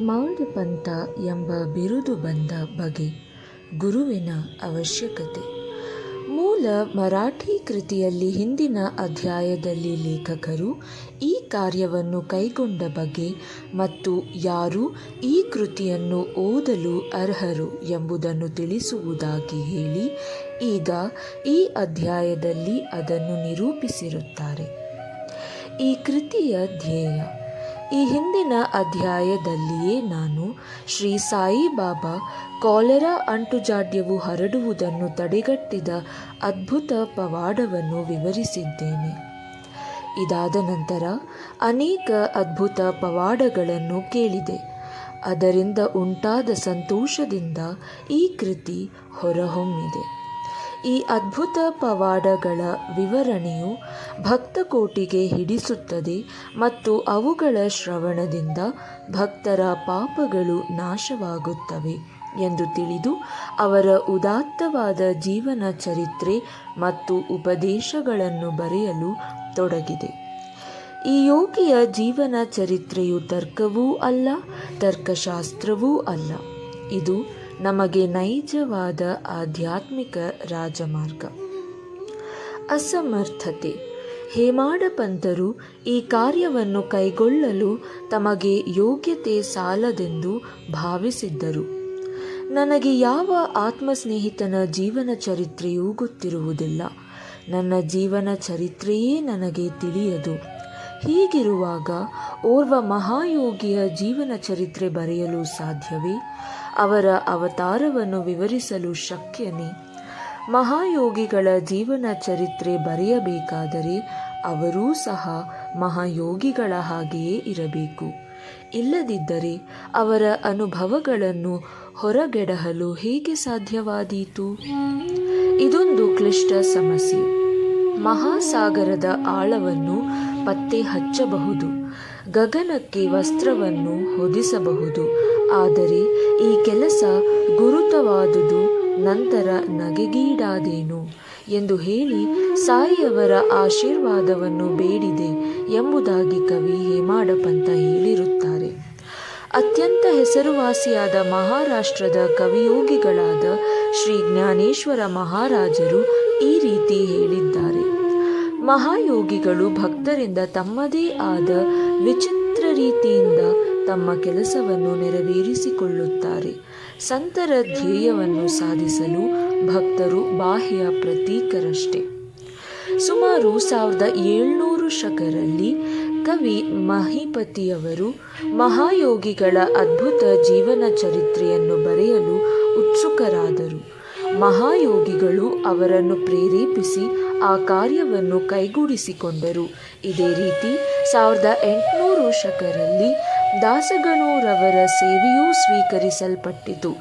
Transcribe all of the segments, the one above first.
ಹೇಮಾಡ್ ಪಂಥ ಎಂಬ ಬಿರುದು ಬಂದ ಬಗೆ, ಗುರುವಿನ ಅವಶ್ಯಕತೆ. ಮೂಲ ಮರಾಠಿ ಕೃತಿಯಲ್ಲಿ ಹಿಂದಿನ ಅಧ್ಯಾಯದಲ್ಲಿ ಲೇಖಕರು ಈ ಕಾರ್ಯವನ್ನು ಕೈಗೊಂಡ ಬಗೆ ಮತ್ತು ಯಾರು ಈ ಕೃತಿಯನ್ನು ಓದಲು ಅರ್ಹರು ಎಂಬುದನ್ನು ತಿಳಿಸುವುದಾಗಿ ಹೇಳಿ ಈಗ ಈ ಅಧ್ಯಾಯದಲ್ಲಿ ಅದನ್ನು ನಿರೂಪಿಸಿರುತ್ತಾರೆ. ಈ ಕೃತಿಯ ಧ್ಯೇಯ. ಈ ಹಿಂದಿನ ಅಧ್ಯಾಯದಲ್ಲಿಯೇ ನಾನು ಶ್ರೀ ಸಾಯಿಬಾಬಾ ಕಾಲೆರಾ ಅಂಟುಜಾಡ್ಯವು ಹರಡುವುದನ್ನು ತಡೆಗಟ್ಟಿದ ಅದ್ಭುತ ಪವಾಡವನ್ನು ವಿವರಿಸಿದ್ದೇನೆ. ಇದಾದ ನಂತರ ಅನೇಕ ಅದ್ಭುತ ಪವಾಡಗಳನ್ನು ಕೇಳಿದೆ. ಅದರಿಂದ ಉಂಟಾದ ಸಂತೋಷದಿಂದ ಈ ಕೃತಿ ಹೊರಹೊಮ್ಮಿದೆ. ಈ ಅದ್ಭುತ ಪವಾಡಗಳ ವಿವರಣೆಯು ಭಕ್ತಕೋಟಿಗೆ ಹಿಡಿಸುತ್ತದೆ ಮತ್ತು ಅವುಗಳ ಶ್ರವಣದಿಂದ ಭಕ್ತರ ಪಾಪಗಳು ನಾಶವಾಗುತ್ತವೆ ಎಂದು ತಿಳಿದು ಅವರ ಉದಾತ್ತವಾದ ಜೀವನ ಚರಿತ್ರೆ ಮತ್ತು ಉಪದೇಶಗಳನ್ನು ಬರೆಯಲು ತೊಡಗಿದೆ. ಈ ಯೋಗಿಯ ಜೀವನ ಚರಿತ್ರೆಯು ತರ್ಕವೂ ಅಲ್ಲ, ತರ್ಕಶಾಸ್ತ್ರವೂ ಅಲ್ಲ. ಇದು ನಮಗೆ ನೈಜವಾದ ಆಧ್ಯಾತ್ಮಿಕ ರಾಜಮಾರ್ಗ. ಅಸಮರ್ಥತೆ. ಹೇಮಾಡ ಪಂಥರು ಈ ಕಾರ್ಯವನ್ನು ಕೈಗೊಳ್ಳಲು ತಮಗೆ ಯೋಗ್ಯತೆ ಸಾಲದೆಂದು ಭಾವಿಸಿದ್ದರು. ನನಗೆ ಯಾವ ಆತ್ಮಸ್ನೇಹಿತನ ಜೀವನ ಚರಿತ್ರೆಯೂ ಗೊತ್ತಿರುವುದಿಲ್ಲ. ನನ್ನ ಜೀವನ ಚರಿತ್ರೆಯೇ ನನಗೆ ತಿಳಿಯದು. ಹೀಗಿರುವಾಗ ಓರ್ವ ಮಹಾಯೋಗಿಯ ಜೀವನ ಚರಿತ್ರೆ ಬರೆಯಲು ಸಾಧ್ಯವೇ? ಅವರ ಅವತಾರವನ್ನು ವಿವರಿಸಲು ಶಕ್ಯನೇ? ಮಹಾಯೋಗಿಗಳ ಜೀವನ ಚರಿತ್ರೆ ಬರೆಯಬೇಕಾದರೆ ಅವರೂ ಸಹ ಮಹಾಯೋಗಿಗಳ ಹಾಗೆಯೇ ಇರಬೇಕು. ಇಲ್ಲದಿದ್ದರೆ ಅವರ ಅನುಭವಗಳನ್ನು ಹೊರಗೆಡಹಲು ಹೇಗೆ ಸಾಧ್ಯವಾದೀತು? ಇದೊಂದು ಕ್ಲಿಷ್ಟ ಸಮಸ್ಯೆ. ಮಹಾಸಾಗರದ ಆಳವನ್ನು ಪತ್ತೆ ಹಚ್ಚಬಹುದು, ಗಗನಕ್ಕೆ ವಸ್ತ್ರವನ್ನು ಹೊದಿಸಬಹುದು. ಆದರೆ ಈ ಕೆಲಸ ಗುರುತವಾದುದು, ನಂತರ ನಗೆಗೀಡಾದೇನು ಎಂದು ಹೇಳಿ ಸಾಯಿಯವರ ಆಶೀರ್ವಾದವನ್ನು ಬೇಡಿದೆ ಎಂಬುದಾಗಿ ಕವಿ ಹೇಮಾಡ ಪಂಥ ಹೇಳಿರುತ್ತಾರೆ. ಅತ್ಯಂತ ಹೆಸರುವಾಸಿಯಾದ ಮಹಾರಾಷ್ಟ್ರದ ಕವಿಯೋಗಿಗಳಾದ ಶ್ರೀ ಜ್ಞಾನೇಶ್ವರ ಮಹಾರಾಜರು ಈ ರೀತಿ ಹೇಳಿದ್ದಾರೆ. ಮಹಾಯೋಗಿಗಳು ಭಕ್ತರಿಂದ ತಮ್ಮದೇ ಆದ ವಿಚಿತ್ರ ರೀತಿಯಿಂದ ತಮ್ಮ ಕೆಲಸವನ್ನು ನೆರವೇರಿಸಿಕೊಳ್ಳುತ್ತಾರೆ. ಸಂತರ ಧ್ಯೇಯವನ್ನು ಸಾಧಿಸಲು ಭಕ್ತರು ಬಾಹ್ಯ ಪ್ರತೀಕರಷ್ಟೇ. ಸುಮಾರು 1700 ಶಕರಲ್ಲಿ ಕವಿ ಮಹಿಪತಿಯವರು ಮಹಾಯೋಗಿಗಳ ಅದ್ಭುತ ಜೀವನ ಚರಿತ್ರೆಯನ್ನು ಬರೆಯಲು ಉತ್ಸುಕರಾದರು. ಮಹಾಯೋಗಿಗಳು ಅವರನ್ನು ಪ್ರೇರೇಪಿಸಿ ಆ ಕಾರ್ಯವನ್ನು ಕೈಗೂಡಿಸಿಕೊಂಡರು. ಇದೇ ರೀತಿ 1800 ಶಕರಲ್ಲಿ ದಾಸಗಣೂರವರ ಸೇವೆಯೂ ಸ್ವೀಕರಿಸಲ್ಪಟ್ಟಿತು.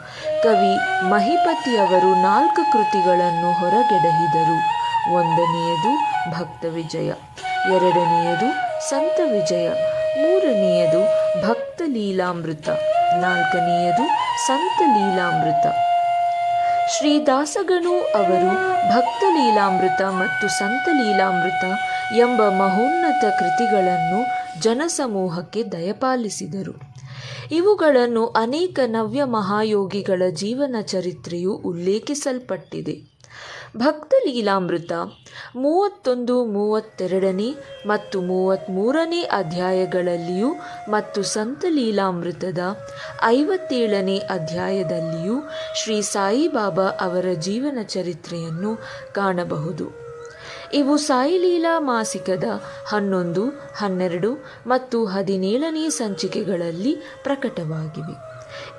ಕವಿ ಮಹಿಪತಿಯವರು 4 ಕೃತಿಗಳನ್ನು ಹೊರಗೆಡಹಿದರು. 1ನೇಯದು ಭಕ್ತ ವಿಜಯ, 2ನೇಯದು ಸಂತ ವಿಜಯ, 3ನೇಯದು ಭಕ್ತ ಲೀಲಾಮೃತ, 4ನೇಯದು ಸಂತ ಲೀಲಾಮೃತ. ಶ್ರೀ ದಾಸಗಣು ಅವರು ಭಕ್ತ ಲೀಲಾಮೃತ ಮತ್ತು ಸಂತ ಲೀಲಾಮೃತ ಎಂಬ ಮಹೋನ್ನತ ಕೃತಿಗಳನ್ನು ಜನಸಮೂಹಕ್ಕೆ ದಯಪಾಲಿಸಿದರು. ಇವುಗಳನ್ನು ಅನೇಕ ನವ್ಯ ಮಹಾಯೋಗಿಗಳ ಜೀವನ ಚರಿತ್ರೆಯು ಉಲ್ಲೇಖಿಸಲ್ಪಟ್ಟಿದೆ. ಭಕ್ತ ಲೀಲಾಮೃತ 31, 32ನೇ ಮತ್ತು 33ನೇ ಅಧ್ಯಾಯಗಳಲ್ಲಿಯೂ ಮತ್ತು ಸಂತ ಲೀಲಾಮೃತದ 57ನೇ ಅಧ್ಯಾಯದಲ್ಲಿಯೂ ಶ್ರೀ ಸಾಯಿಬಾಬಾ ಅವರ ಜೀವನ ಚರಿತ್ರೆಯನ್ನು ಕಾಣಬಹುದು. ಇವು ಸಾಯಿಲೀಲಾ ಮಾಸಿಕದ 11, 12 ಮತ್ತು 17ನೇ ಸಂಚಿಕೆಗಳಲ್ಲಿ ಪ್ರಕಟವಾಗಿವೆ.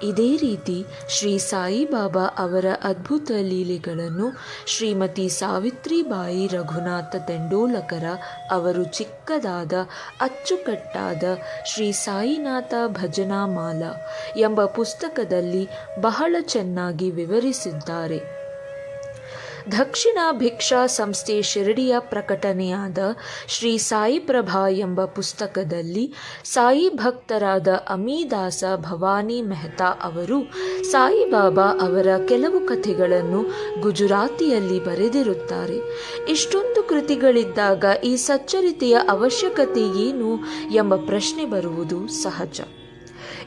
ಇದೇ ರೀತಿ ಶ್ರೀ ಸಾಯಿಬಾಬಾ ಅವರ ಅದ್ಭುತ ಲೀಲೆಗಳನ್ನು ಶ್ರೀಮತಿ ಸಾವಿತ್ರಿಬಾಯಿ ರಘುನಾಥ ತೆಂಡೋಲಕರ ಅವರು ಚಿಕ್ಕದಾದ ಅಚ್ಚುಕಟ್ಟಾದ ಶ್ರೀ ಸಾಯಿನಾಥ ಭಜನಾ ಮಾಲಾ ಎಂಬ ಪುಸ್ತಕದಲ್ಲಿ ಬಹಳ ಚೆನ್ನಾಗಿ ವಿವರಿಸಿದ್ದಾರೆ. ದಕ್ಷಿಣ ಭಿಕ್ಷಾ ಸಂಸ್ಥೆ ಶಿರಡಿಯ ಪ್ರಕಟಣೆಯಾದ ಶ್ರೀ ಸಾಯಿ ಪ್ರಭಾ ಎಂಬ ಪುಸ್ತಕದಲ್ಲಿ ಸಾಯಿ ಭಕ್ತರಾದ ಅಮೀದಾಸ ಭವಾನಿ ಮೆಹ್ತಾ ಅವರು ಸಾಯಿಬಾಬಾ ಅವರ ಕೆಲವು ಕಥೆಗಳನ್ನು ಗುಜರಾತಿಯಲ್ಲಿ ಬರೆದಿರುತ್ತಾರೆ. ಇಷ್ಟೊಂದು ಕೃತಿಗಳಿದ್ದಾಗ ಈ ಸಚ್ಚರಿತೆಯ ಅವಶ್ಯಕತೆ ಏನು ಎಂಬ ಪ್ರಶ್ನೆ ಬರುವುದು ಸಹಜ.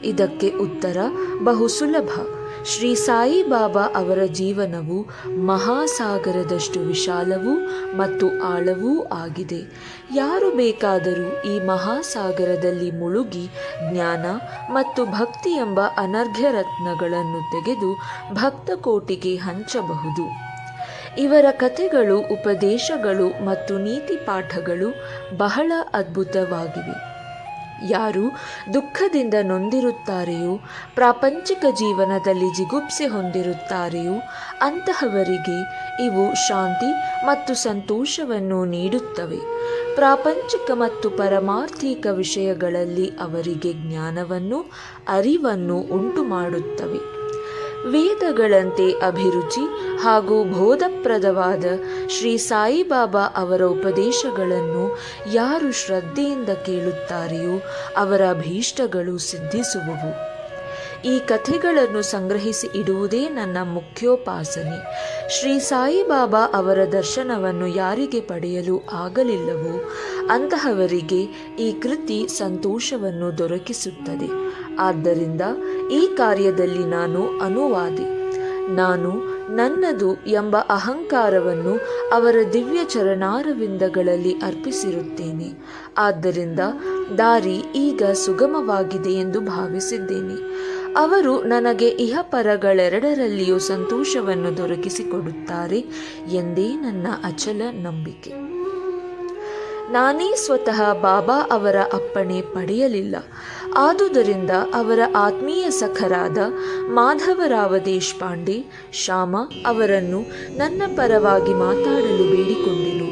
ಇದಕ್ಕೆ ಉತ್ತರ ಬಹು ಸುಲಭ. ಶ್ರೀ ಸಾಯಿಬಾಬಾ ಅವರ ಜೀವನವು ಮಹಾಸಾಗರದಷ್ಟು ವಿಶಾಲವೂ ಮತ್ತು ಆಳವೂ ಆಗಿದೆ. ಯಾರು ಬೇಕಾದರೂ ಈ ಮಹಾಸಾಗರದಲ್ಲಿ ಮುಳುಗಿ ಜ್ಞಾನ ಮತ್ತು ಭಕ್ತಿ ಎಂಬ ಅನರ್ಘ್ಯ ರತ್ನಗಳನ್ನು ತೆಗೆದು ಭಕ್ತಕೋಟಿಗೆ ಹಂಚಬಹುದು. ಇವರ ಕಥೆಗಳು, ಉಪದೇಶಗಳು ಮತ್ತು ನೀತಿ ಪಾಠಗಳು ಬಹಳ ಅದ್ಭುತವಾಗಿವೆ. ಯಾರು ದುಃಖದಿಂದ ನೊಂದಿರುತ್ತಾರೆಯೋ, ಪ್ರಾಪಂಚಿಕ ಜೀವನದಲ್ಲಿ ಜಿಗುಪ್ಸೆ ಹೊಂದಿರುತ್ತಾರೆಯೋ ಅಂತಹವರಿಗೆ ಇವು ಶಾಂತಿ ಮತ್ತು ಸಂತೋಷವನ್ನು ನೀಡುತ್ತವೆ. ಪ್ರಾಪಂಚಿಕ ಮತ್ತು ಪರಮಾರ್ಥಿಕ ವಿಷಯಗಳಲ್ಲಿ ಅವರಿಗೆ ಜ್ಞಾನವನ್ನು, ಅರಿವನ್ನು ಉಂಟು ಮಾಡುತ್ತವೆ. ವೇದಗಳಂತೆ ಅಭಿರುಚಿ ಹಾಗೂ ಬೋಧಪ್ರದವಾದ ಶ್ರೀ ಸಾಯಿಬಾಬಾ ಅವರ ಉಪದೇಶಗಳನ್ನು ಯಾರು ಶ್ರದ್ಧೆಯಿಂದ ಕೇಳುತ್ತಾರೆಯೋ ಅವರ ಅಭೀಷ್ಟಗಳು ಸಿದ್ಧಿಸುವವು. ಈ ಕಥೆಗಳನ್ನು ಸಂಗ್ರಹಿಸಿ ಇಡುವುದೇ ನನ್ನ ಮುಖ್ಯೋಪಾಸನೆ. ಶ್ರೀ ಸಾಯಿಬಾಬಾ ಅವರ ದರ್ಶನವನ್ನು ಯಾರಿಗೆ ಪಡೆಯಲು ಆಗಲಿಲ್ಲವೋ ಅಂತಹವರಿಗೆ ಈ ಕೃತಿ ಸಂತೋಷವನ್ನು ದೊರಕಿಸುತ್ತದೆ. ಆದ್ದರಿಂದ ಈ ಕಾರ್ಯದಲ್ಲಿ ನಾನು ಅನುವಾದಿ. ನಾನು ನನ್ನದು ಎಂಬ ಅಹಂಕಾರವನ್ನು ಅವರ ದಿವ್ಯ ಚರಣಾರವಿಂದಗಳಲ್ಲಿ ಅರ್ಪಿಸಿರುತ್ತೇನೆ. ಆದ್ದರಿಂದ ದಾರಿ ಈಗ ಸುಗಮವಾಗಿದೆ ಎಂದು ಭಾವಿಸಿದ್ದೇನೆ. ಅವರು ನನಗೆ ಇಹಪರಗಳೆರಡರಲ್ಲಿಯೂ ಸಂತೋಷವನ್ನು ದೊರಕಿಸಿಕೊಡುತ್ತಾರೆ ಎಂದೇ ನನ್ನ ಅಚಲ ನಂಬಿಕೆ. ನಾನೇ ಸ್ವತಃ ಬಾಬಾ ಅವರ ಅಪ್ಪಣೆ ಪಡೆಯಲಿಲ್ಲ. ಆದುದರಿಂದ ಅವರ ಆತ್ಮೀಯ ಸಖರಾದ ಮಾಧವರಾವ ದೇಶಪಾಂಡೆ, ಶ್ಯಾಮ ಅವರನ್ನು ನನ್ನ ಪರವಾಗಿ ಮಾತಾಡಲು ಬೇಡಿಕೊಂಡೆನು.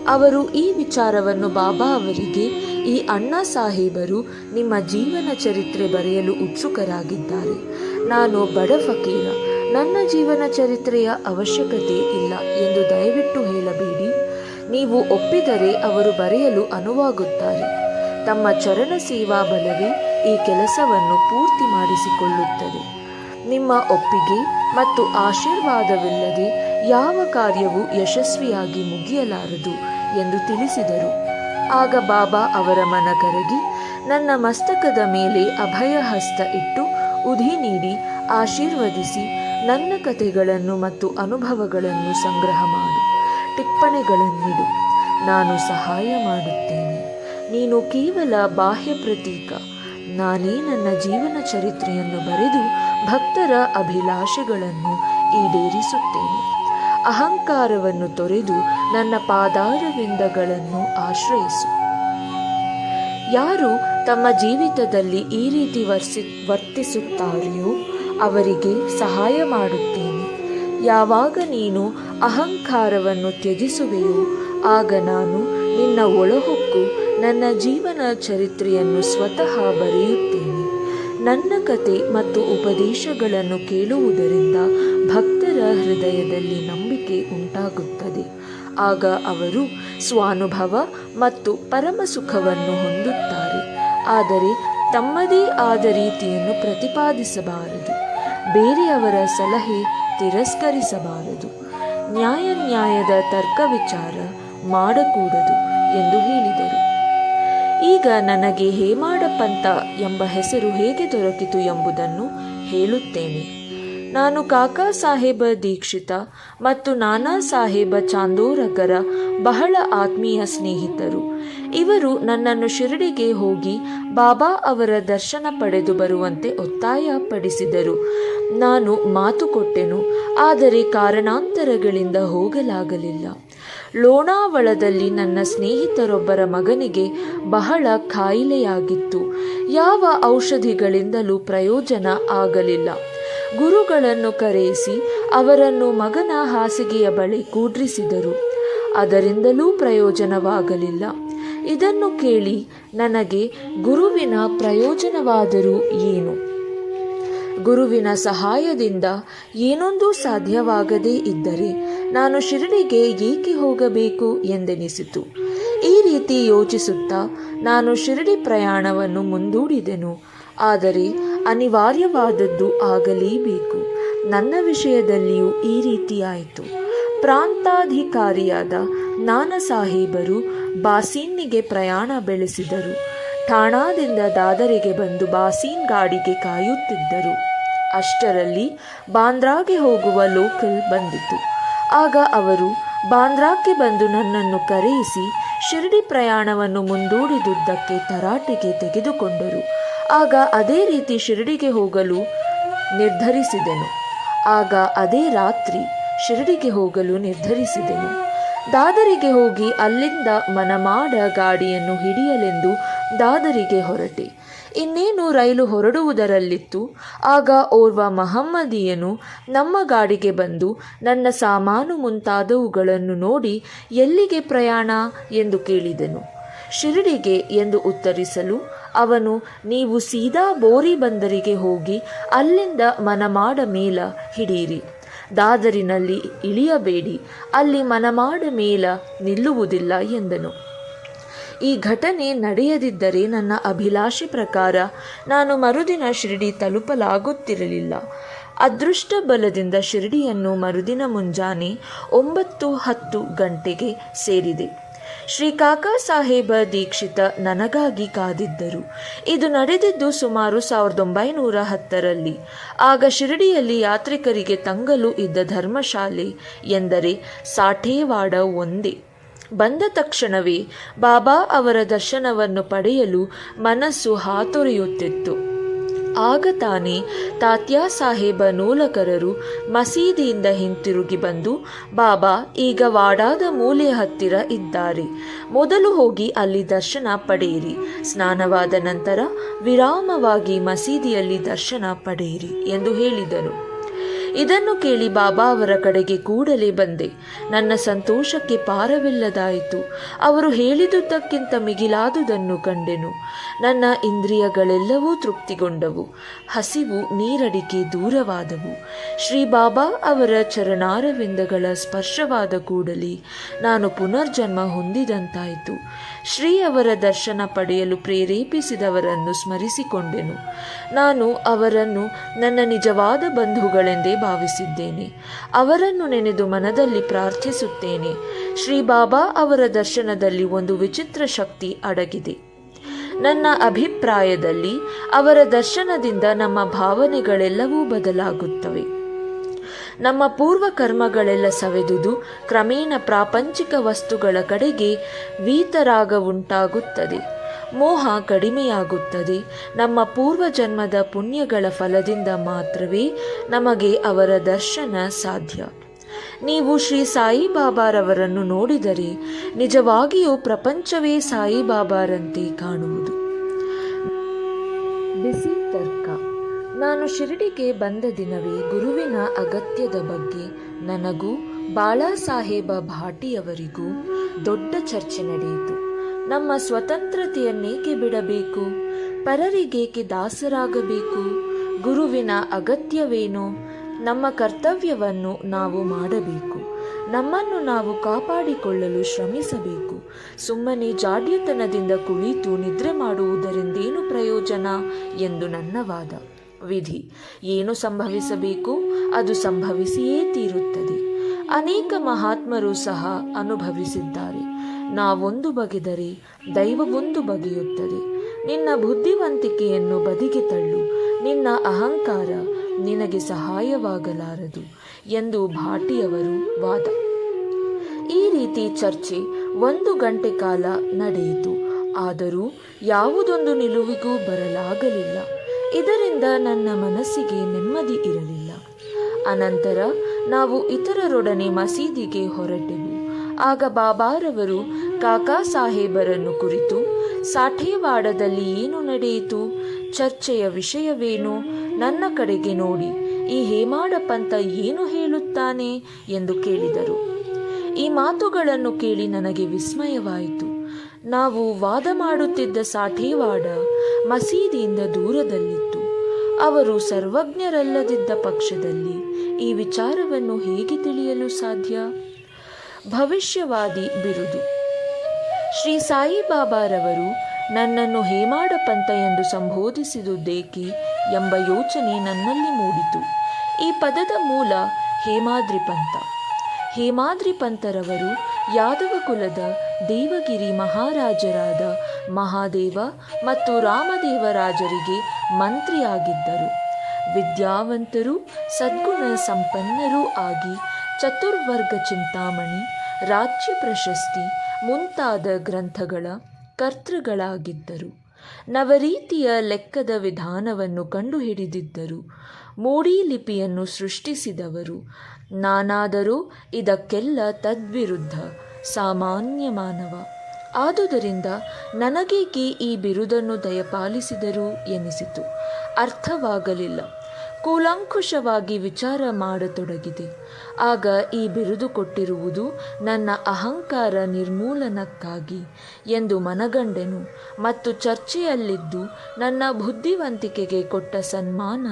ಅವರು ಈ ವಿಚಾರವನ್ನು ಬಾಬಾ ಅವರಿಗೆ, ಈ ಅಣ್ಣಾ ಸಾಹೇಬರು ನಿಮ್ಮ ಜೀವನ ಚರಿತ್ರೆ ಬರೆಯಲು ಉತ್ಸುಕರಾಗಿದ್ದಾರೆ. ನಾನು ಬಡ ಫಕೀರ, ನನ್ನ ಜೀವನ ಚರಿತ್ರೆಯ ಅವಶ್ಯಕತೆ ಇಲ್ಲ ಎಂದು ದಯವಿಟ್ಟು ಹೇಳಬೇಡಿ. ನೀವು ಒಪ್ಪಿದರೆ ಅವರು ಬರೆಯಲು ಅನುವಾಗುತ್ತಾರೆ. ತಮ್ಮ ಚರಣ ಸೇವಾ ಬಲವೇ ಈ ಕೆಲಸವನ್ನು ಪೂರ್ತಿ ಮಾಡಿಸಿಕೊಳ್ಳುತ್ತದೆ. ನಿಮ್ಮ ಒಪ್ಪಿಗೆ ಮತ್ತು ಆಶೀರ್ವಾದವಿಲ್ಲದೆ ಯಾವ ಕಾರ್ಯವೂ ಯಶಸ್ವಿಯಾಗಿ ಮುಗಿಯಲಾರದು ಎಂದು ತಿಳಿಸಿದರು. ಆಗ ಬಾಬಾ ಅವರ ಮನ ಕರಗಿ ನನ್ನ ಮಸ್ತಕದ ಮೇಲೆ ಅಭಯ ಹಸ್ತ ಇಟ್ಟು ಉಧಿ ನೀಡಿ ಆಶೀರ್ವದಿಸಿ, ನನ್ನ ಕಥೆಗಳನ್ನು ಮತ್ತು ಅನುಭವಗಳನ್ನು ಸಂಗ್ರಹ ಮಾಡು, ಟಿಪ್ಪಣಿಗಳನ್ನಿಡು, ನಾನು ಸಹಾಯ ಮಾಡುತ್ತೇನೆ. ನೀನು ಕೇವಲ ಬಾಹ್ಯ ಪ್ರತೀಕ. ನಾನೇ ನನ್ನ ಜೀವನ ಚರಿತ್ರೆಯನ್ನು ಬರೆದು ಭಕ್ತರ ಅಭಿಲಾಷೆಗಳನ್ನು ಈಡೇರಿಸುತ್ತೇನೆ. ಅಹಂಕಾರವನ್ನು ತೊರೆದು ನನ್ನ ಪಾದಾರವಿಂದಗಳನ್ನು ಆಶ್ರಯಿಸು. ಯಾರು ತಮ್ಮ ಜೀವಿತದಲ್ಲಿ ಈ ರೀತಿ ವರ್ತಿಸುತ್ತಾರೆಯೋ ಅವರಿಗೆ ಸಹಾಯ ಮಾಡುತ್ತೇನೆ. ಯಾವಾಗ ನೀನು ಅಹಂಕಾರವನ್ನು ತ್ಯಜಿಸುವೆಯೋ ಆಗ ನಾನು ನಿನ್ನ ಒಳಹೊಕ್ಕು ನನ್ನ ಜೀವನ ಚರಿತ್ರೆಯನ್ನು ಸ್ವತಃ ಬರೆಯುತ್ತೇನೆ. ನನ್ನ ಕತೆ ಮತ್ತು ಉಪದೇಶಗಳನ್ನು ಕೇಳುವುದರಿಂದ ಭಕ್ತರ ಹೃದಯದಲ್ಲಿ ನಂಬಿಕೆ ಉಂಟಾಗುತ್ತದೆ. ಆಗ ಅವರು ಸ್ವಾನುಭವ ಮತ್ತು ಪರಮ ಸುಖವನ್ನು ಹೊಂದುತ್ತಾರೆ. ಆದರೆ ತಮ್ಮದೇ ಆದ ರೀತಿಯನ್ನು ಪ್ರತಿಪಾದಿಸಬಾರದು. ಬೇರೆಯವರ ಸಲಹೆ ತಿರಸ್ಕರಿಸಬಾರದು. ನ್ಯಾಯದ ತರ್ಕ ವಿಚಾರ ಮಾಡಕೂಡದು ಎಂದು ಹೇಳಿದರು. ಈಗ ನನಗೆ ಹೇಮಾಡ ಪಂಥ ಎಂಬ ಹೆಸರು ಹೇಗೆ ದೊರಕಿತು ಎಂಬುದನ್ನು ಹೇಳುತ್ತೇನೆ. ನಾನು ಕಾಕಾ ಸಾಹೇಬ ದೀಕ್ಷಿತ ಮತ್ತು ನಾನಾ ಸಾಹೇಬ ಚಾಂದೋರಕರ ಬಹಳ ಆತ್ಮೀಯ ಸ್ನೇಹಿತರು. ಇವರು ನನ್ನನ್ನು ಶಿರಡಿಗೆ ಹೋಗಿ ಬಾಬಾ ಅವರ ದರ್ಶನ ಪಡೆದು ಬರುವಂತೆ ಒತ್ತಾಯ ಪಡಿಸಿದರು. ನಾನು ಮಾತು ಕೊಟ್ಟೆನು, ಆದರೆ ಕಾರಣಾಂತರಗಳಿಂದ ಹೋಗಲಾಗಲಿಲ್ಲ. ಲೋಣಾವಳದಲ್ಲಿ ನನ್ನ ಸ್ನೇಹಿತರೊಬ್ಬರ ಮಗನಿಗೆ ಬಹಳ ಕಾಯಿಲೆಯಾಗಿತ್ತು. ಯಾವ ಔಷಧಿಗಳಿಂದಲೂ ಪ್ರಯೋಜನ ಆಗಲಿಲ್ಲ. ಗುರುಗಳನ್ನು ಕರೆಯಿಸಿ ಅವರನ್ನು ಮಗನ ಹಾಸಿಗೆಯ ಬಳಿ ಕೂಡ್ರಿಸಿದರು. ಅದರಿಂದಲೂ ಪ್ರಯೋಜನವಾಗಲಿಲ್ಲ. ಇದನ್ನು ಕೇಳಿ ನನಗೆ ಗುರುವಿನ ಪ್ರಯೋಜನವಾದರೂ ಏನು? ಗುರುವಿನ ಸಹಾಯದಿಂದ ಏನೊಂದೂ ಸಾಧ್ಯವಾಗದೇ ಇದ್ದರೆ ನಾನು ಶಿರಡಿಗೆ ಏಕೆ ಹೋಗಬೇಕು ಎಂದೆನಿಸಿತು. ಈ ರೀತಿ ಯೋಚಿಸುತ್ತಾ ನಾನು ಶಿರಡಿ ಪ್ರಯಾಣವನ್ನು ಮುಂದೂಡಿದೆನು. ಆದರೆ ಅನಿವಾರ್ಯವಾದದ್ದು ಆಗಲೇಬೇಕು. ನನ್ನ ವಿಷಯದಲ್ಲಿಯೂ ಈ ರೀತಿಯಾಯಿತು. ಪ್ರಾಂತಾಧಿಕಾರಿಯಾದ ನಾನಾ ಸಾಹೇಬರು ಬಾಸೀನಿಗೆ ಪ್ರಯಾಣ ಬೆಳೆಸಿದರು. ಠಾಣಾದಿಂದ ದಾದರಿಗೆ ಬಂದು ಬಾಸೀನ್ ಗಾಡಿಗೆ ಕಾಯುತ್ತಿದ್ದರು. ಅಷ್ಟರಲ್ಲಿ ಬಾಂದ್ರಾಗೆ ಹೋಗುವ ಲೋಕಲ್ ಬಂದಿತು. ಆಗ ಅವರು ಬಾಂದ್ರಾಕ್ಕೆ ಬಂದು ನನ್ನನ್ನು ಕರೆಯಿಸಿ ಶಿರಡಿ ಪ್ರಯಾಣವನ್ನು ಮುಂದೂಡಿದುದಕ್ಕೆ ತರಾಟೆಗೆ ತೆಗೆದುಕೊಂಡರು. ಆಗ ಅದೇ ರೀತಿ ಶಿರಡಿಗೆ ಹೋಗಲು ನಿರ್ಧರಿಸಿದೆನು. ಅದೇ ರಾತ್ರಿ ಶಿರಡಿಗೆ ಹೋಗಲು ನಿರ್ಧರಿಸಿದೆನು. ದಾದರಿಗೆ ಹೋಗಿ ಅಲ್ಲಿಂದ ಮನಮಾಡ ಗಾಡಿಯನ್ನು ಹಿಡಿಯಲೆಂದು ದಾದರಿಗೆ ಹೊರಟೆ. ಇನ್ನೇನು ರೈಲು ಹೊರಡುವುದರಲ್ಲಿತ್ತು. ಆಗ ಓರ್ವ ಮಹಮ್ಮದೀಯನು ನಮ್ಮ ಗಾಡಿಗೆ ಬಂದು ನನ್ನ ಸಾಮಾನು ಮುಂತಾದವುಗಳನ್ನು ನೋಡಿ ಎಲ್ಲಿಗೆ ಪ್ರಯಾಣ ಎಂದು ಕೇಳಿದನು. ಶಿರಡಿಗೆ ಎಂದು ಉತ್ತರಿಸಲು ಅವನು, ನೀವು ಸೀದಾ ಬೋರಿ ಬಂದರಿಗೆ ಹೋಗಿ ಅಲ್ಲಿಂದ ಮನಮಾಡ ಮೇಲ ಹಿಡಿಯಿರಿ. ದಾದರಿನಲ್ಲಿ ಇಳಿಯಬೇಡಿ, ಅಲ್ಲಿ ಮನಮಾಡ ಮೇಲ ನಿಲ್ಲುವುದಿಲ್ಲ ಎಂದನು. ಈ ಘಟನೆ ನಡೆಯದಿದ್ದರೆ ನನ್ನ ಅಭಿಲಾಷೆ ಪ್ರಕಾರ ನಾನು ಮರುದಿನ ಶಿರಡಿ ತಲುಪಲಾಗುತ್ತಿರಲಿಲ್ಲ. ಅದೃಷ್ಟ ಬಲದಿಂದ ಶಿರಡಿಯನ್ನು ಮರುದಿನ ಮುಂಜಾನೆ 9-10 ಗಂಟೆಗೆ ಸೇರಿದೆ. ಶ್ರೀ ಕಾಕಾ ಸಾಹೇಬ ದೀಕ್ಷಿತ ನನಗಾಗಿ ಕಾದಿದ್ದರು. ಇದು ನಡೆದಿದ್ದು ಸುಮಾರು 1910ರಲ್ಲಿ. ಆಗ ಶಿರಡಿಯಲ್ಲಿ ಯಾತ್ರಿಕರಿಗೆ ತಂಗಲು ಇದ್ದ ಧರ್ಮಶಾಲೆ ಎಂದರೆ ಸಾಠೇವಾಡ ಒಂದೇ. ಬಂದ ತಕ್ಷಣವೇ ಬಾಬಾ ಅವರ ದರ್ಶನವನ್ನು ಪಡೆಯಲು ಮನಸ್ಸು ಹಾತೊರೆಯುತ್ತಿತ್ತು. ಆಗ ತಾನೇ ತಾತ್ಯಾ ಸಾಹೇಬ ನೂಲಕರರು ಮಸೀದಿಯಿಂದ ಹಿಂತಿರುಗಿ ಬಂದು, ಬಾಬಾ ಈಗ ವಾಡಾದ ಮೂಲೆಯ ಹತ್ತಿರ ಇದ್ದಾರೆ, ಮೊದಲು ಹೋಗಿ ಅಲ್ಲಿ ದರ್ಶನ ಪಡೆಯಿರಿ. ಸ್ನಾನವಾದ ನಂತರ ವಿರಾಮವಾಗಿ ಮಸೀದಿಯಲ್ಲಿ ದರ್ಶನ ಪಡೆಯಿರಿ ಎಂದು ಹೇಳಿದರು. ಇದನ್ನು ಕೇಳಿ ಬಾಬಾ ಅವರ ಕಡೆಗೆ ಕೂಡಲೇ ಬಂದೆ. ನನ್ನ ಸಂತೋಷಕ್ಕೆ ಪಾರವಿಲ್ಲದಾಯಿತು. ಅವರು ಹೇಳಿದುದಕ್ಕಿಂತ ಮಿಗಿಲಾದುದನ್ನು ಕಂಡೆನು. ನನ್ನ ಇಂದ್ರಿಯಗಳೆಲ್ಲವೂ ತೃಪ್ತಿಗೊಂಡವು. ಹಸಿವು ನೀರಡಿಕೆ ದೂರವಾದವು. ಶ್ರೀ ಬಾಬಾ ಅವರ ಚರಣಾರವಿಂದಗಳ ಸ್ಪರ್ಶವಾದ ಕೂಡಲೇ ನಾನು ಪುನರ್ಜನ್ಮ ಹೊಂದಿದಂತಾಯಿತು. ಶ್ರೀ ಅವರ ದರ್ಶನ ಪಡೆಯಲು ಪ್ರೇರೇಪಿಸಿದವರನ್ನು ಸ್ಮರಿಸಿಕೊಂಡೆನು. ನಾನು ಅವರನ್ನು ನನ್ನ ನಿಜವಾದ ಬಂಧುಗಳೆಂದೇ ಭಾವಿಸಿದ್ದೇನೆ. ಅವರನ್ನು ನೆನೆದು ಮನದಲ್ಲಿ ಪ್ರಾರ್ಥಿಸುತ್ತೇನೆ. ಶ್ರೀ ಬಾಬಾ ಅವರ ದರ್ಶನದಲ್ಲಿ ಒಂದು ವಿಚಿತ್ರ ಶಕ್ತಿ ಅಡಗಿದೆ. ನನ್ನ ಅಭಿಪ್ರಾಯದಲ್ಲಿ ಅವರ ದರ್ಶನದಿಂದ ನಮ್ಮ ಭಾವನೆಗಳೆಲ್ಲವೂ ಬದಲಾಗುತ್ತವೆ. ನಮ್ಮ ಪೂರ್ವ ಕರ್ಮಗಳೆಲ್ಲ ಸವೆದುದು ಕ್ರಮೇಣ ಪ್ರಾಪಂಚಿಕ ವಸ್ತುಗಳ ಕಡೆಗೆ ವೀತರಾಗವುಂಟಾಗುತ್ತದೆ. ಮೋಹ ಕಡಿಮೆಯಾಗುತ್ತದೆ. ನಮ್ಮ ಪೂರ್ವಜನ್ಮದ ಪುಣ್ಯಗಳ ಫಲದಿಂದ ಮಾತ್ರವೇ ನಮಗೆ ಅವರ ದರ್ಶನ ಸಾಧ್ಯ. ನೀವು ಶ್ರೀ ಸಾಯಿಬಾಬಾರವರನ್ನು ನೋಡಿದರೆ ನಿಜವಾಗಿಯೂ ಪ್ರಪಂಚವೇ ಸಾಯಿಬಾಬಾರಂತೆ ಕಾಣುವುದು. ಬಿಸಿ ತರ್ಕ. ನಾನು ಶಿರಡಿಗೆ ಬಂದ ದಿನವೇ ಗುರುವಿನ ಅಗತ್ಯದ ಬಗ್ಗೆ ನನಗೂ ಬಾಳಾ ಸಾಹೇಬ ಭಾಟಿಯವರಿಗೂ ದೊಡ್ಡ ಚರ್ಚೆ ನಡೆಯಿತು. ನಮ್ಮ ಸ್ವತಂತ್ರತೆಯನ್ನೇಕೆ ಬಿಡಬೇಕು? ಪರರಿಗೇಕೆ ದಾಸರಾಗಬೇಕು? ಗುರುವಿನ ಅಗತ್ಯವೇನು? ನಮ್ಮ ಕರ್ತವ್ಯವನ್ನು ನಾವು ಮಾಡಬೇಕು. ನಮ್ಮನ್ನು ನಾವು ಕಾಪಾಡಿಕೊಳ್ಳಲು ಶ್ರಮಿಸಬೇಕು. ಸುಮ್ಮನೆ ಜಾಡ್ಯತನದಿಂದ ಕುಳಿತು ನಿದ್ರೆ ಮಾಡುವುದರಿಂದೇನು ಪ್ರಯೋಜನ ಎಂದು ನನ್ನ ವಾದ. ವಿಧಿ ಏನು ಸಂಭವಿಸಬೇಕು ಅದು ಸಂಭವಿಸಿಯೇ ತೀರುತ್ತದೆ. ಅನೇಕ ಮಹಾತ್ಮರು ಸಹ ಅನುಭವಿಸಿದ್ದಾರೆ. ನಾವೊಂದು ಬಗೆದರೆ ದೈವವೊಂದು ಬಗೆಯುತ್ತದೆ. ನಿನ್ನ ಬುದ್ಧಿವಂತಿಕೆಯನ್ನು ಬದಿಗೆ ತಳ್ಳು. ನಿನ್ನ ಅಹಂಕಾರ ನಿನಗೆ ಸಹಾಯವಾಗಲಾರದು ಎಂದು ಭಾಟಿಯವರು ವಾದ. ಈ ರೀತಿ ಚರ್ಚೆ 1 ಗಂಟೆ ಕಾಲ ನಡೆಯಿತು. ಆದರೂ ಯಾವುದೊಂದು ನಿಲುವಿಗೂ ಬರಲಾಗಲಿಲ್ಲ. ಇದರಿಂದ ನನ್ನ ಮನಸ್ಸಿಗೆ ನೆಮ್ಮದಿ ಇರಲಿಲ್ಲ. ಅನಂತರ ನಾವು ಇತರರೊಡನೆ ಮಸೀದಿಗೆ ಹೊರಟೆವು. ಆಗ ಬಾಬಾರವರು ಕಾಕಾ ಸಾಹೇಬರನ್ನು ಕುರಿತು, ಸಾಠೇವಾಡದಲ್ಲಿ ಏನು ನಡೆಯಿತು? ಚರ್ಚೆಯ ವಿಷಯವೇನು? ನನ್ನ ಕಡೆಗೆ ನೋಡಿ, ಈ ಹೇಮಾಡ ಪಂಥ ಏನು ಹೇಳುತ್ತಾನೆ ಎಂದು ಕೇಳಿದರು. ಈ ಮಾತುಗಳನ್ನು ಕೇಳಿ ನನಗೆ ವಿಸ್ಮಯವಾಯಿತು. ನಾವು ವಾದ ಮಾಡುತ್ತಿದ್ದ ಸಾಠೇವಾಡ ಮಸೀದಿಯಿಂದ ದೂರದಲ್ಲಿತ್ತು. ಅವರು ಸರ್ವಜ್ಞರಲ್ಲದಿದ್ದ ಪಕ್ಷದಲ್ಲಿ ಈ ವಿಚಾರವನ್ನು ಹೇಗೆ ತಿಳಿಯಲು ಸಾಧ್ಯ? ಭವಿಷ್ಯವಾದಿ ಬಿರುದು. ಶ್ರೀ ಸಾಯಿಬಾಬಾರವರು ನನ್ನನ್ನು ಹೇಮಾಡ ಪಂಥ ಎಂದು ಸಂಬೋಧಿಸಿದುದೇಕೆ ಎಂಬ ಯೋಚನೆ ನನ್ನಲ್ಲಿ ಮೂಡಿತು. ಈ ಪದದ ಮೂಲ ಹೇಮಾದ್ರಿ ಪಂಥ. ಹೇಮಾದ್ರಿ ಪಂಥರವರು ಯಾದವ ಕುಲದ ದೇವಗಿರಿ ಮಹಾರಾಜರಾದ ಮಹಾದೇವ ಮತ್ತು ರಾಮದೇವರಾಜರಿಗೆ ಮಂತ್ರಿಯಾಗಿದ್ದರು. ವಿದ್ಯಾವಂತರೂ ಸದ್ಗುಣ ಸಂಪನ್ನರೂ ಆಗಿ ಚತುರ್ವರ್ಗ ಚಿಂತಾಮಣಿ, ರಾಜ್ಯ ಪ್ರಶಸ್ತಿ ಮುಂತಾದ ಗ್ರಂಥಗಳ ಕರ್ತೃಗಳಾಗಿದ್ದರು. ನವರೀತಿಯ ಲೆಕ್ಕದ ವಿಧಾನವನ್ನು ಕಂಡುಹಿಡಿದಿದ್ದರು. ಮೋಡಿ ಲಿಪಿಯನ್ನು ಸೃಷ್ಟಿಸಿದವರು. ನಾನಾದರೂ ಇದಕ್ಕೆಲ್ಲ ತದ್ವಿರುದ್ಧ ಸಾಮಾನ್ಯ ಮಾನವ. ಆದುದರಿಂದ ನನಗೇಕೆ ಈ ಬಿರುದನ್ನು ದಯಪಾಲಿಸಿದರು ಎನಿಸಿತು. ಅರ್ಥವಾಗಲಿಲ್ಲ. ಕೂಲಂಕುಷವಾಗಿ ವಿಚಾರ ಮಾಡತೊಡಗಿದೆ. ಆಗ ಈ ಬಿರುದು ಕೊಟ್ಟಿರುವುದು ನನ್ನ ಅಹಂಕಾರ ನಿರ್ಮೂಲನಕ್ಕಾಗಿ ಎಂದು ಮನಗಂಡೆನು ಮತ್ತು ಚರ್ಚೆಯಲ್ಲಿದ್ದು ನನ್ನ ಬುದ್ಧಿವಂತಿಕೆಗೆ ಕೊಟ್ಟ ಸನ್ಮಾನ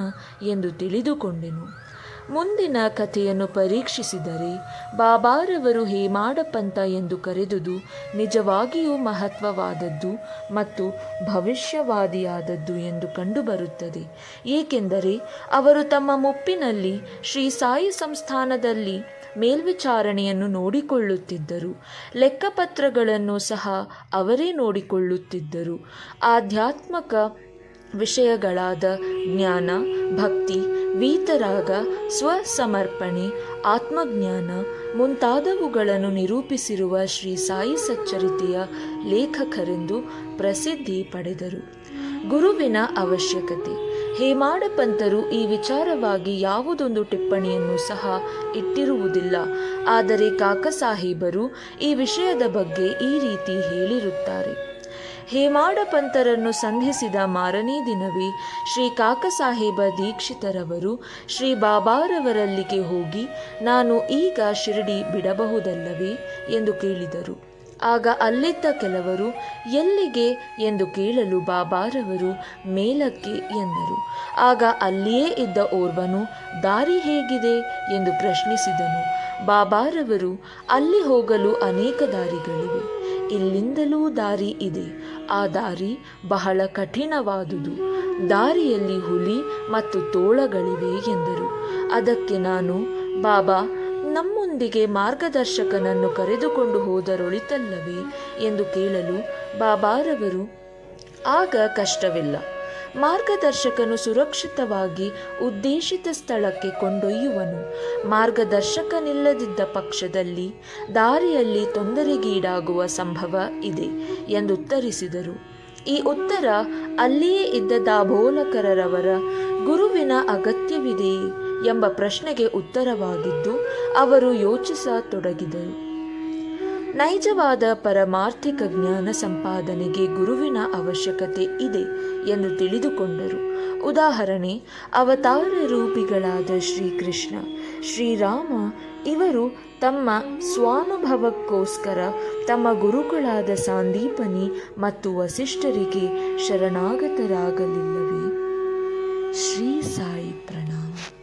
ಎಂದು ತಿಳಿದುಕೊಂಡೆನು. ಮುಂದಿನ ಕಥೆಯನ್ನು ಪರೀಕ್ಷಿಸಿದರೆ ಬಾಬಾರವರು ಹೇಮಾಡ ಪಂಥ ಎಂದು ಕರೆದುದು ನಿಜವಾಗಿಯೂ ಮಹತ್ವವಾದದ್ದು ಮತ್ತು ಭವಿಷ್ಯವಾದಿಯಾದದ್ದು ಎಂದು ಕಂಡುಬರುತ್ತದೆ. ಏಕೆಂದರೆ ಅವರು ತಮ್ಮ ಮುಪ್ಪಿನಲ್ಲಿ ಶ್ರೀ ಸಾಯಿ ಸಂಸ್ಥಾನದಲ್ಲಿ ಮೇಲ್ವಿಚಾರಣೆಯನ್ನು ನೋಡಿಕೊಳ್ಳುತ್ತಿದ್ದರು. ಲೆಕ್ಕಪತ್ರಗಳನ್ನು ಸಹ ಅವರೇ ನೋಡಿಕೊಳ್ಳುತ್ತಿದ್ದರು. ಆಧ್ಯಾತ್ಮಕ ವಿಷಯಗಳಾದ ಜ್ಞಾನ, ಭಕ್ತಿ, ವೀತರಾಗ, ಸ್ವಸಮರ್ಪಣೆ, ಆತ್ಮಜ್ಞಾನ ಮುಂತಾದವುಗಳನ್ನು ನಿರೂಪಿಸಿರುವ ಶ್ರೀ ಸಾಯಿ ಸಚ್ಚರಿತೆಯ ಲೇಖಕರೆಂದು ಪ್ರಸಿದ್ಧಿ ಪಡೆದರು. ಗುರುವಿನ ಅವಶ್ಯಕತೆ. ಹೇಮಾಡ ಪಂತರು ಈ ವಿಚಾರವಾಗಿ ಯಾವುದೊಂದು ಟಿಪ್ಪಣಿಯನ್ನು ಸಹ ಇಟ್ಟಿರುವುದಿಲ್ಲ. ಆದರೆ ಕಾಕಸಾಹೇಬರು ಈ ವಿಷಯದ ಬಗ್ಗೆ ಈ ರೀತಿ ಹೇಳಿರುತ್ತಾರೆ. ಹೇಮಾಡ ಪಂತರನ್ನು ಸಂಧಿಸಿದ ಮಾರನೇ ದಿನವೇ ಶ್ರೀ ಕಾಕಸಾಹೇಬ ದೀಕ್ಷಿತರವರು ಶ್ರೀ ಬಾಬಾರವರಲ್ಲಿಗೆ ಹೋಗಿ, ನಾನು ಈಗ ಶಿರಡಿ ಬಿಡಬಹುದಲ್ಲವೇ ಎಂದು ಕೇಳಿದರು. ಆಗ ಅಲ್ಲಿದ್ದ ಕೆಲವರು ಎಲ್ಲಿಗೆ ಎಂದು ಕೇಳಲು ಬಾಬಾರವರು ಮೇಲಕ್ಕೆ ಎಂದರು. ಆಗ ಅಲ್ಲಿಯೇ ಇದ್ದ ಓರ್ವನು ದಾರಿ ಹೇಗಿದೆ ಎಂದು ಪ್ರಶ್ನಿಸಿದನು. ಬಾಬಾರವರು, ಅಲ್ಲಿ ಹೋಗಲು ಅನೇಕ ದಾರಿಗಳಿವೆ. ಇಲ್ಲಿಂದಲೂ ದಾರಿ ಇದೆ. ಆ ದಾರಿ ಬಹಳ ಕಠಿಣವಾದುದು. ದಾರಿಯಲ್ಲಿ ಹುಲಿ ಮತ್ತು ತೋಳಗಳಿವೆ ಎಂದರು. ಅದಕ್ಕೆ ನಾನು, ಬಾಬಾ, ನಮ್ಮೊಂದಿಗೆ ಮಾರ್ಗದರ್ಶಕನನ್ನು ಕರೆದುಕೊಂಡು ಹೋದರೊಳಿತಲ್ಲವೇ ಎಂದು ಕೇಳಲು ಬಾಬಾರವರು, ಆಗ ಕಷ್ಟವಿಲ್ಲ. ಮಾರ್ಗದರ್ಶಕನು ಸುರಕ್ಷಿತವಾಗಿ ಉದ್ದೇಶಿತ ಸ್ಥಳಕ್ಕೆ ಕೊಂಡೊಯ್ಯುವನು. ಮಾರ್ಗದರ್ಶಕನಿಲ್ಲದಿದ್ದ ಪಕ್ಷದಲ್ಲಿ ದಾರಿಯಲ್ಲಿ ತೊಂದರೆಗೀಡಾಗುವ ಸಂಭವ ಇದೆ ಎಂದುತ್ತರಿಸಿದರು. ಈ ಉತ್ತರ ಅಲ್ಲಿಯೇ ಇದ್ದ ದಾಭೋಲಕರವರ ಗುರುವಿನ ಅಗತ್ಯವಿದೆಯೇ ಎಂಬ ಪ್ರಶ್ನೆಗೆ ಉತ್ತರವಾಗಿದ್ದು ಅವರು ಯೋಚಿಸತೊಡಗಿದರು. ನೈಜವಾದ ಪರಮಾರ್ಥಿಕ ಜ್ಞಾನ ಸಂಪಾದನೆಗೆ ಗುರುವಿನ ಅವಶ್ಯಕತೆ ಇದೆ ಎಂದು ತಿಳಿದುಕೊಂಡರು. ಉದಾಹರಣೆ, ಅವತಾರ ರೂಪಿಗಳಾದ ಶ್ರೀಕೃಷ್ಣ, ಶ್ರೀರಾಮ ಇವರು ತಮ್ಮ ಸ್ವಾನುಭವಕ್ಕೋಸ್ಕರ ತಮ್ಮ ಗುರುಗಳಾದ ಸಾಂದೀಪನಿ ಮತ್ತು ವಸಿಷ್ಠರಿಗೆ ಶರಣಾಗತರಾಗಲಿಲ್ಲವೇ? ಶ್ರೀ ಸಾಯಿ ಪ್ರಣಾಮ.